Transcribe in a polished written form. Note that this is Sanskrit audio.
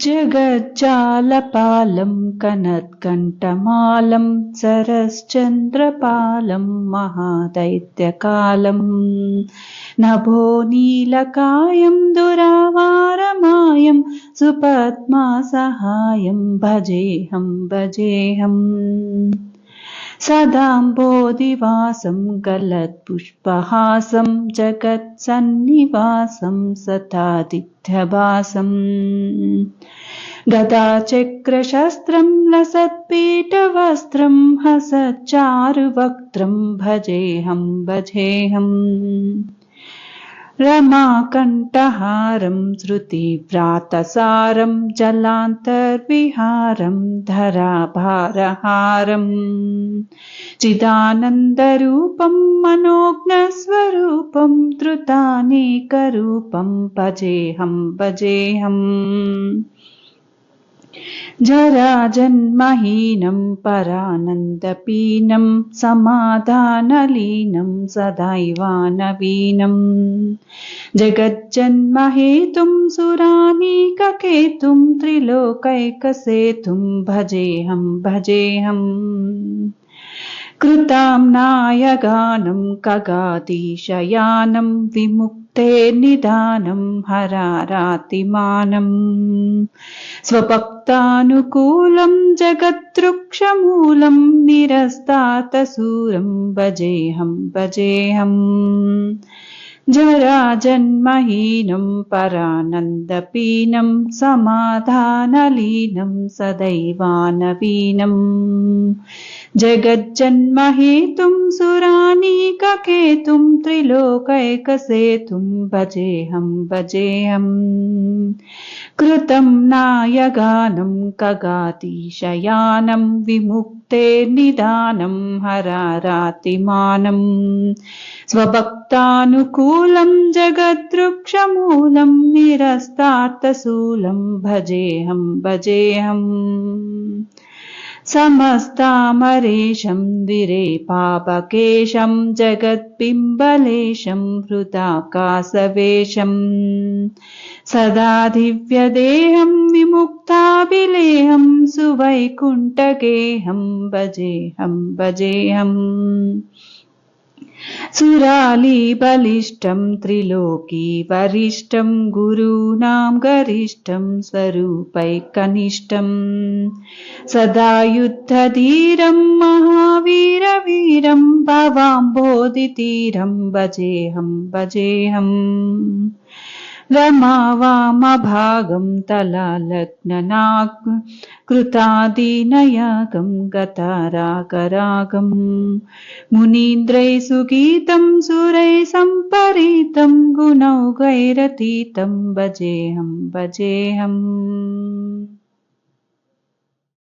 जगज्जालपालं कनत्कण्ठमालं सरश्चन्द्रपालं महादैत्यकालं नभोनीलकायं दुरावारमायं सुपद्मासहायं भजेऽहं भजेऽहम् सदाम्बोधिवासं गलत्पुष्पहासं जगत्सन्निवासं सतादित्यभासम् गदाचक्रशस्त्रं लसत्पीठवस्त्रं हसच्चारुवक्त्रं भजेऽहं भजेऽहम् रमाकण्ठहारं श्रुतिव्रातसारं जलान्तर्विहारं धराभारहारम् चिदानन्दरूपं मनोज्ञस्वरूपं धृतानेकरूपं भजेऽहं भजेऽहम् जराजन्महीनं परानन्दपीनं समाधानलीनं सदैवानवीनं जगज्जन्महेतुं सुरानीककेतुं त्रिलोकैकसेतुं भजेऽहं भजेऽहम् कृताम्नायगानं खगाधीशयानं विमुक्तेर्निधानं हरारातिमानम् स्वभक्तानुकूलं जगद्वृक्षमूलं निरस्तातसूरं भजेऽहं भजेऽहम् जराजन्महीनं परानन्दपीनं समाधानलीनं सदैवानवीनं जगज्जन्महेतुं सुरानीककेतुं त्रिलोकैकसेतुं भजेऽहं भजेऽहम् कृतं नायगानं खगाधीशयानं विमुक्तेर्निधानं हरारातिमानम् स्वभक्तानुकूलं जगद्वृक्षमूलं निरस्तार्थशूलं भजेऽहं भजेऽहम् समस्तामरेशं विरेपापकेशं जगत्बिम्बलेशं हृदाकाशवेशं सदा दिव्यदेहं विमुक्ताभिलेहं सुवैकुण्ठगेहं भजेऽहं भजेऽहम् सुरालीबलिष्ठं त्रिलोकीवरिष्ठं गुरूणां गरिष्ठं स्वरूपैकनिष्ठं सदा युद्धधीरं महावीरवीरं भवाम्बोधितीरं भजेऽहं भजेऽहम् रमावामभागं तलालग्ननाग कृतादीनयागं गतारागरागं मुनीन्द्रैः सुगीतं सुरैः सम्परीतं गुणौघैरतीतं भजेऽहं भजेऽहम्